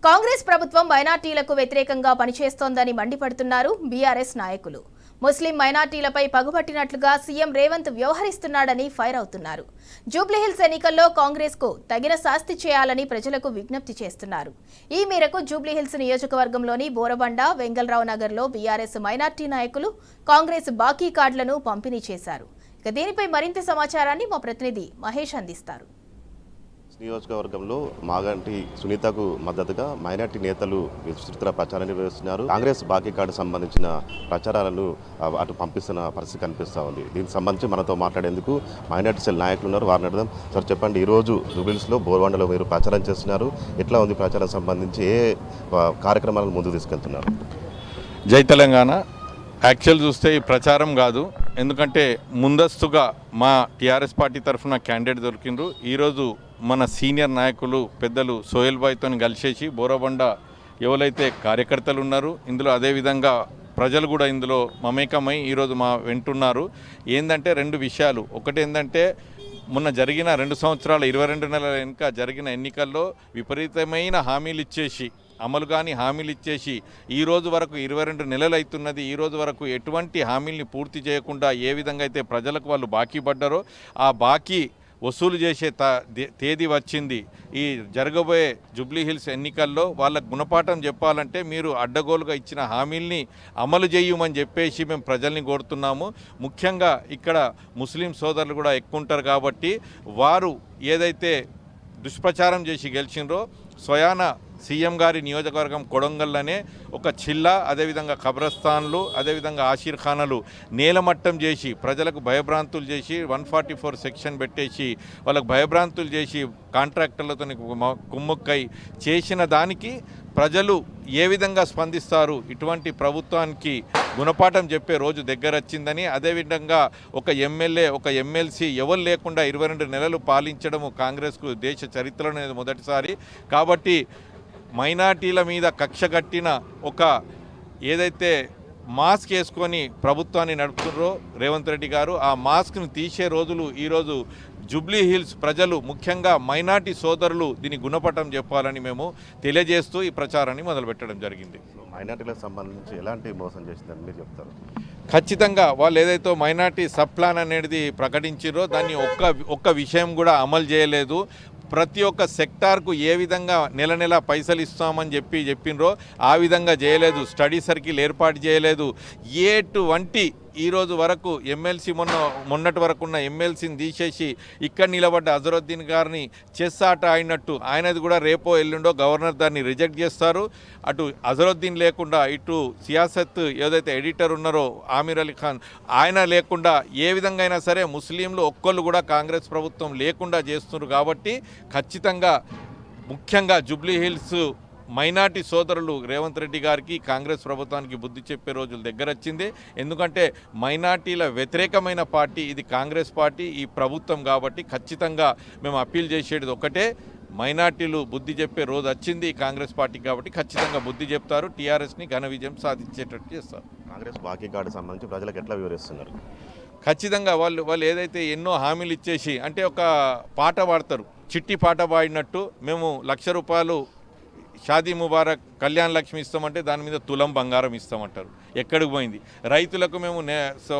కాంగ్రెస్ ప్రభుత్వం మైనార్టీలకు వ్యతిరేకంగా పనిచేస్తోందని మండిపడుతున్నారు బీఆర్ఎస్ నాయకులు. ముస్లిం మైనార్టీలపై పగుపట్టినట్లుగా సీఎం రేవంత్ వ్యవహరిస్తున్నాడని ఫైర్ అవుతున్నారు. జూబ్లీహిల్స్ ఎన్నికల్లో కాంగ్రెస్కు తగిన శాస్తి చేయాలని ప్రజలకు విజ్ఞప్తి చేస్తున్నారు. ఈ మేరకు జూబ్లీహిల్స్ నియోజకవర్గంలోని బోరబండ, వెంగళరావు నగర్లో బీఆర్ఎస్ మైనార్టీ నాయకులు కాంగ్రెస్ బాకీ కార్డులను పంపిణీ చేశారు. ఇక దీనిపై మరింత సమాచారాన్ని మా ప్రతినిధి మహేష్ అందిస్తారు. నియోజకవర్గంలో మాగంటి సునీతకు మద్దతుగా మైనార్టీ నేతలు విస్తృత ప్రచారం నిర్వహిస్తున్నారు. కాంగ్రెస్ బాకీ కార్డు సంబంధించిన ప్రచారాలను అటు పంపిస్తున్న పరిస్థితి కనిపిస్తూ ఉంది. దీనికి సంబంధించి మనతో మాట్లాడేందుకు మైనార్టీ సెల్ నాయకులు ఉన్నారు. వారిని అడదాం. సార్ చెప్పండి, ఈరోజు జూబ్లీహిల్స్లో బోర్వండలో మీరు ప్రచారం చేస్తున్నారు. ఎట్లా ఉంది ప్రచారం సంబంధించి ఏ కార్యక్రమాలను ముందుకు తీసుకెళ్తున్నారు? జై తెలంగాణ. యాక్చువల్ చూస్తే ఈ ప్రచారం కాదు, ఎందుకంటే ముందస్తుగా మా టీఆర్ఎస్ పార్టీ తరఫున క్యాండిడేట్ దొరికిండ్రు. ఈరోజు మన సీనియర్ నాయకులు పెద్దలు సోహెల్ భాయ్తో కలిసేసి బోరబండ ఎవరైతే కార్యకర్తలు ఉన్నారు ఇందులో, అదేవిధంగా ప్రజలు కూడా ఇందులో మమేకమై ఈరోజు మా వెంటున్నారు. ఏంటంటే రెండు విషయాలు. ఒకటి ఏంటంటే మొన్న జరిగిన 2 సంవత్సరాల 22 నెలల వెనుక జరిగిన ఎన్నికల్లో విపరీతమైన హామీలు ఇచ్చేసి అమలు కానీ హామీలు ఇచ్చేసి ఈ రోజు వరకు 22 నెలలు అవుతున్నది. ఈ రోజు వరకు ఎటువంటి హామీల్ని పూర్తి చేయకుండా ఏ విధంగా అయితే ప్రజలకు వాళ్ళు బాకీ పడ్డారో ఆ బాకీ వసూలు చేసే తేదీ వచ్చింది. ఈ జరగబోయే జూబ్లీహిల్స్ ఎన్నికల్లో వాళ్ళకు గుణపాఠం చెప్పాలంటే మీరు అడ్డగోలుగా ఇచ్చిన హామీల్ని అమలు చేయమని చెప్పేసి మేము ప్రజల్ని కోరుతున్నాము. ముఖ్యంగా ఇక్కడ ముస్లిం సోదరులు కూడా ఎక్కువ ఉంటారు కాబట్టి వారు ఏదైతే దుష్ప్రచారం చేసి గెలిచినరో స్వయాన సీఎం గారి నియోజకవర్గం కొడంగల్లోనే ఒక చిల్లా, అదేవిధంగా ఖబ్రస్థాన్లు, అదేవిధంగా ఆషీర్ఖానాలు నేలమట్టం చేసి ప్రజలకు భయభ్రాంతులు చేసి 144 సెక్షన్ పెట్టేసి వాళ్ళకు భయభ్రాంతులు చేసి కాంట్రాక్టర్లతో కుమ్ముక్కై చేసిన దానికి ప్రజలు ఏ విధంగా స్పందిస్తారు? ఇటువంటి ప్రభుత్వానికి గుణపాఠం చెప్పే రోజు దగ్గర వచ్చిందని, అదేవిధంగా ఒక ఎమ్మెల్యే ఒక ఎమ్మెల్సీ ఎవరు లేకుండా 22 నెలలు పాలించడము కాంగ్రెస్కు దేశ చరిత్రలో మొదటిసారి. కాబట్టి మైనార్టీల మీద కక్ష కట్టిన ఒక ఏదైతే మాస్క్ వేసుకొని ప్రభుత్వాన్ని నడుపుతున్నారో రేవంత్ రెడ్డి గారు, ఆ మాస్క్ను తీసే రోజులు ఈరోజు జూబ్లీహిల్స్ ప్రజలు, ముఖ్యంగా మైనార్టీ సోదరులు దీని గుణపటం చెప్పాలని మేము తెలియజేస్తూ ఈ ప్రచారాన్ని మొదలుపెట్టడం జరిగింది. మైనార్టీలకు సంబంధించి ఎలాంటి మోసం చేసిందని మీరు చెప్తారు? ఖచ్చితంగా వాళ్ళు ఏదైతే మైనార్టీ సబ్ ప్లాన్ అనేది ప్రకటించారో దాన్ని ఒక్క విషయం కూడా అమలు చేయలేదు. ప్రతి ఒక్క సెక్టార్కు ఏ విధంగా నెల నెల పైసలు ఇస్తామని చెప్పినరో ఆ విధంగా చేయలేదు. స్టడీ సర్కిల్ ఏర్పాటు చేయలేదు. ఎటువంటి ఈరోజు వరకు ఎమ్మెల్సీ మొన్నటి వరకు ఉన్న ఎమ్మెల్సీని తీసేసి ఇక్కడ నిలబడ్డ అజరుద్దీన్ గారిని చెస్ ఆట ఆడినట్టు ఆయనది కూడా రేపో ఎల్లుండో గవర్నర్ దాన్ని రిజెక్ట్ చేస్తారు. అటు అజరుద్దీన్ లేకుండా ఇటు సియాసత్ ఏదైతే ఎడిటర్ ఉన్నారో ఆమీర్ అలీ ఖాన్ ఆయన లేకుండా ఏ విధంగా అయినా సరే ముస్లింలు ఒక్కళ్ళు కూడా కాంగ్రెస్ ప్రభుత్వం లేకుండా చేస్తున్నారు. కాబట్టి ఖచ్చితంగా ముఖ్యంగా జూబ్లీహిల్స్ మైనార్టీ సోదరులు రేవంత్ రెడ్డి గారికి కాంగ్రెస్ ప్రభుత్వానికి బుద్ధి చెప్పే రోజులు దగ్గర వచ్చింది. ఎందుకంటే మైనార్టీల వ్యతిరేకమైన పార్టీ ఇది కాంగ్రెస్ పార్టీ, ఈ ప్రభుత్వం. కాబట్టి ఖచ్చితంగా మేము అప్పీల్ చేసేది ఒకటే, మైనార్టీలు బుద్ధి చెప్పే రోజు వచ్చింది కాంగ్రెస్ పార్టీకి. కాబట్టి ఖచ్చితంగా బుద్ధి చెప్తారు, టీఆర్ఎస్ని ఘన విజయం సాధించేటట్టు చేస్తారు. కాంగ్రెస్ బాకీ కార్డు సంబంధించి ప్రజలకు ఎట్లా వివరిస్తున్నారు? ఖచ్చితంగా వాళ్ళు ఏదైతే ఎన్నో హామీలు ఇచ్చేసి, అంటే ఒక పాట పాడతారు, చిట్టి పాట పాడినట్టు మేము ₹1,00,000 షాదీ ముబారక్ కళ్యాణ్ లక్ష్మి ఇస్తామంటే దాని మీద తులం బంగారం ఇస్తామంటారు. ఎక్కడికి పోయింది? రైతులకు మేము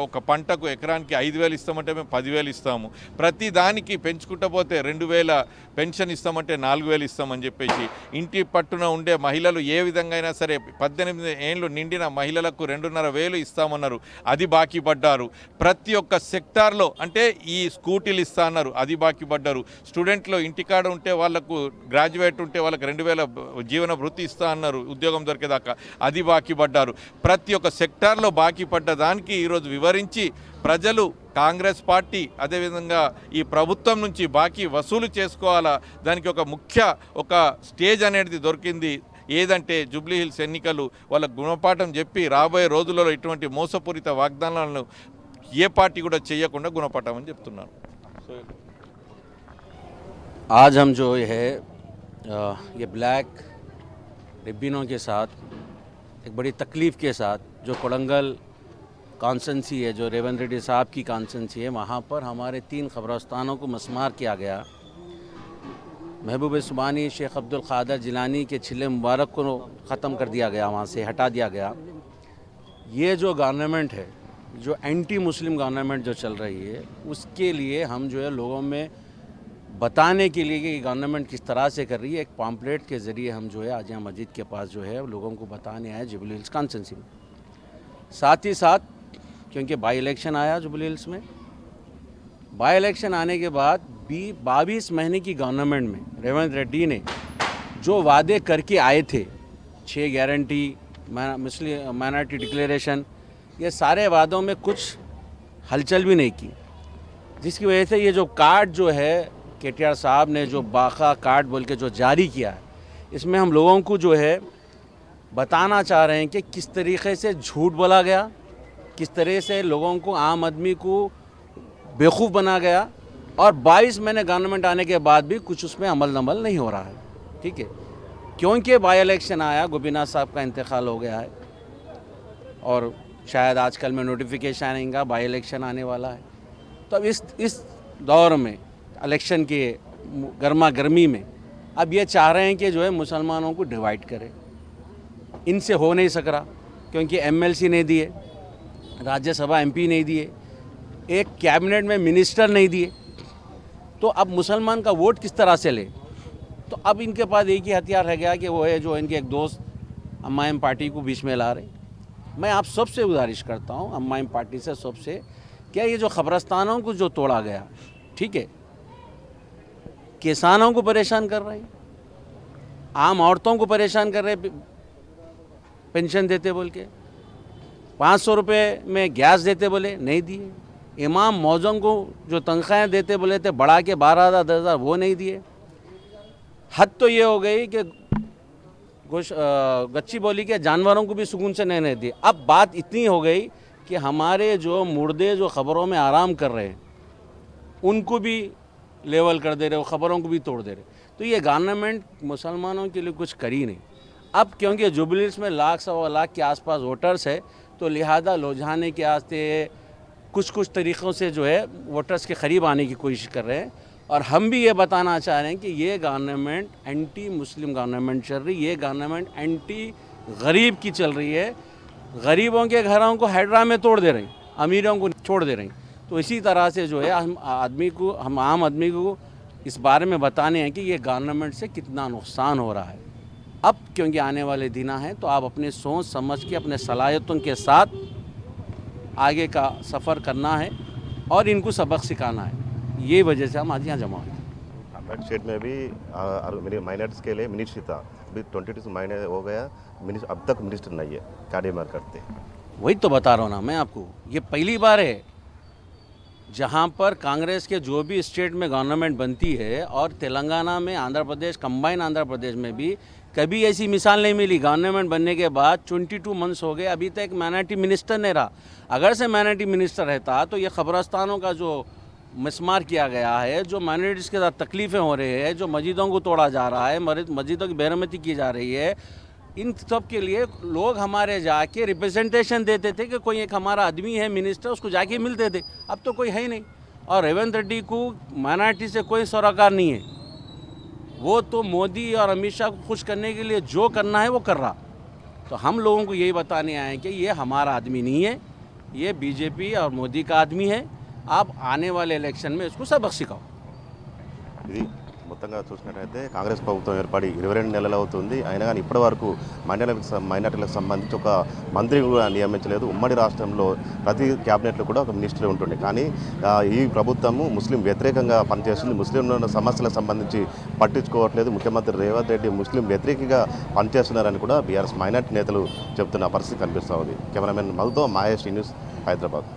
ఒక పంటకు ఎకరానికి 5,000 ఇస్తామంటే మేము 10,000 ఇస్తాము. ప్రతి దానికి పెంచుకుంటూ పోతే 2,000 పెన్షన్ ఇస్తామంటే 4,000 ఇస్తామని చెప్పేసి ఇంటి పట్టున ఉండే మహిళలు ఏ విధంగా అయినా సరే 18 ఏళ్ళు నిండిన మహిళలకు 2,500 ఇస్తామన్నారు, అది బాకీ పడ్డారు. ప్రతి ఒక్క సెక్టార్లో అంటే ఈ స్కూటీలు ఇస్తా అన్నారు, అది బాకీ పడ్డారు. స్టూడెంట్లు ఇంటికాడ ఉంటే వాళ్ళకు గ్రాడ్యుయేట్ ఉంటే వాళ్ళకి 2,000 జీవన భృతి ఇస్తా అన్నారు ఉద్యోగం దొరికేదాకా, అది బాకీ పడ్డారు. ప్రతి ఒక్క సెక్టార్లో బాకీ పడ్డ దానికి ఈరోజు వివరించి ప్రజలు కాంగ్రెస్ పార్టీ అదేవిధంగా ఈ ప్రభుత్వం నుంచి బాకీ వసూలు చేసుకోవాలా, దానికి ఒక స్టేజ్ అనేది దొరికింది. ఏదంటే జూబ్లీహిల్స్ ఎన్నికలు వాళ్ళకు గుణపాఠం చెప్పి రాబోయే రోజులలో ఇటువంటి మోసపూరిత వాగ్దానాలను ఏ పార్టీ కూడా చేయకుండా గుణపాఠం అని చెప్తున్నారు. आज हम जो है ये ब्लैक रिबिनों के साथ एक बड़ी तकलीफ़ के साथ जो कोडंगल कॉन्स्टेंसी है, जो रेवंत रेड्डी साहब की कॉन्स्टेंसी है, वहाँ पर हमारे 3 क़ब्रिस्तानों को मस्मार किया गया। महबूब सुबानी, शेख अब्दुल क़ादिर जिलानी के छिले मुबारक को ख़त्म कर दिया गया, वहाँ से हटा दिया गया। ये जो गवर्नमेंट है, जो एंटी मुस्लिम गवर्नमेंट जो चल रही है, उसके लिए हम जो है लोगों में बताने के लिए कि गवर्नमेंट किस तरह से कर रही है, एक पॉम्पलेट के ज़रिए हम जो है आजिया मस्जिद के पास जो है लोगों को बताने आए जुबली हिल्स कॉन्स्टिट्यूंसी में। साथ ही साथ क्योंकि बाई इलेक्शन आया जुबली हिल्स में, बाई इलेक्शन आने के बाद 22 महीने की गवर्नमेंट में रेवंत रेड्डी ने जो वादे करके आए थे, 6 गारंटी, मुस्लिम माइनॉरिटी डिक्लेरेशन, ये सारे वादों में कुछ हलचल भी नहीं की, जिसकी वजह से ये जो कार्ड जो है KTR साहब ने जो बाका कार्ड बोल के जो जारी किया है, इसमें हम लोगों को जो है बताना चाह रहे हैं कि किस तरीक़े से झूठ बोला गया, किस तरह से लोगों को, आम आदमी को बेवकूफ़ बना गया, और 22 महीने गवर्नमेंट आने के बाद भी कुछ उसमें अमल दमल नहीं हो रहा है। ठीक है, क्योंकि बाई इलेक्शन आया, गोपीनाथ साहब का इंतकाल हो गया है और शायद आजकल में नोटिफिकेशन आएगा, बाई इलेक्शन आने वाला है। तो अब इस दौर में इलेक्शन के गर्मा गर्मी में अब ये चाह रहे हैं कि जो है मुसलमानों को डिवाइड करें। इनसे हो नहीं सक रहा, क्योंकि MLC नहीं दिए, राज्यसभा MP नहीं दिए, एक कैबिनेट में मिनिस्टर नहीं दिए, तो अब मुसलमान का वोट किस तरह से ले? तो अब इनके पास एक ही हथियार रह गया कि वो है जो इनके एक दोस्त अम्मायम पार्टी को बीच में ला रहे। मैं आप सबसे गुजारिश करता हूँ, अम्मायम पार्टी से सबसे, क्या ये जो ख़बरस्तानों को जो तोड़ा गया, ठीक है, किसानों को परेशान कर रहे हैं, आम औरतों को परेशान कर रहे हैं, पेंशन देते बोल के, 500 रुपये में गैस देते बोले नहीं दिए, इमाम मौज़ों को जो तनख्वाहें देते बोले थे बढ़ा के 12,000 10,000 वो नहीं दिए। हद तो ये हो गई कि गच्ची बोली के जानवरों को भी सुकून से नहीं दिए। अब बात इतनी हो गई कि हमारे जो मुर्दे जो ख़बरों में आराम कर रहे हैं उनको भी लेवल कर दे रहे हो, ख़बरों को भी तोड़ दे रहे। तो ये गवर्नमेंट मुसलमानों के लिए कुछ करी नहीं। अब क्योंकि जुबली हिल्स में 1 सवा लाख के आसपास वोटर्स है, तो लिहाजा लुझाने के वास्ते कुछ तरीक़ों से जो है वोटर्स के करीब आने की कोशिश कर रहे हैं। और हम भी ये बताना चाह रहे हैं कि ये गवर्नमेंट एंटी मुस्लिम गवर्नमेंट चल रही है, ये गवर्नमेंट एंटी गरीब की चल रही है। गरीबों के घरों को हैड्रा में तोड़ दे रही, अमीरों को छोड़ दे रही। तो इसी तरह से जो है हम आम आदमी को इस बारे में बताने हैं कि ये गवर्नमेंट से कितना नुकसान हो रहा है। अब क्योंकि आने वाले दिन हैं, तो आप अपने सोच समझ के अपने सलाहियतों के साथ आगे का सफ़र करना है और इनको सबक सिखाना है। ये वजह से हम आज यहाँ जमा हुए। अम्बेड स्टेट में भी मेरे माइनॉरिटीज़ के लिए मिनिस्टर था, अभी 22 महीने हो गया, अब तक मिनिस्टर नहीं है, क्या डिमांड करते हैं? वही तो बता रहा हूँ ना मैं आपको, ये पहली बार है जहाँ पर कांग्रेस के जो भी स्टेट में गवर्नमेंट बनती है, और तेलंगाना में, आंध्र प्रदेश, कंबाइन आंध्र प्रदेश में भी कभी ऐसी मिसाल नहीं मिली। गवर्नमेंट बनने के बाद 22 मंथ्स हो गए, अभी तक माइनॉरिटी मिनिस्टर नहीं रहा। अगर से माइनॉरिटी मिनिस्टर रहता तो ये ख़बरस्तानों का जो मिसमार किया गया है, जो माइनॉरिटीज़ के साथ तकलीफ़ें हो रही है, जो मस्जिदों को तोड़ा जा रहा है, मस्जिदों की बेरहमती की जा रही है, इन सब के लिए लोग हमारे जाके रिप्रेजेंटेशन देते थे कि कोई एक हमारा आदमी है मिनिस्टर, उसको जाके मिलते थे। अब तो कोई है ही नहीं। और रेवंत रेड्डी को माइनॉरिटी से कोई सरोकार नहीं है, वो तो मोदी और अमित शाह को खुश करने के लिए जो करना है वो कर रहा। तो हम लोगों को यही बताने आए हैं कि ये हमारा आदमी नहीं है, ये BJP और मोदी का आदमी है। आप आने वाले ఎలక్షన్ में इसको सबक सिखाओ। ఇది మొత్తంగా చూసినట్లయితే కాంగ్రెస్ ప్రభుత్వం ఏర్పడి 22 నెలలు అవుతుంది, అయినా కానీ ఇప్పటి వరకు మైనారిటీలకు సంబంధించి ఒక మంత్రి కూడా నియమించలేదు. ఉమ్మడి రాష్ట్రంలో ప్రతి క్యాబినెట్లో కూడా ఒక మినిస్టర్ ఉంటుండే, కానీ ఈ ప్రభుత్వము ముస్లిం వ్యతిరేకంగా పనిచేస్తుంది. ముస్లింల సమస్యలకు సంబంధించి పట్టించుకోవట్లేదు. ముఖ్యమంత్రి రేవంత్ రెడ్డి ముస్లిం వ్యతిరేకంగా పనిచేస్తున్నారని కూడా బీఆర్ఎస్ మైనారిటీ నేతలు చెబుతున్న పరిస్థితి కనిపిస్తూ ఉంది. కెమెరామెన్ మధుతో మహేష్ న్యూస్, హైదరాబాద్.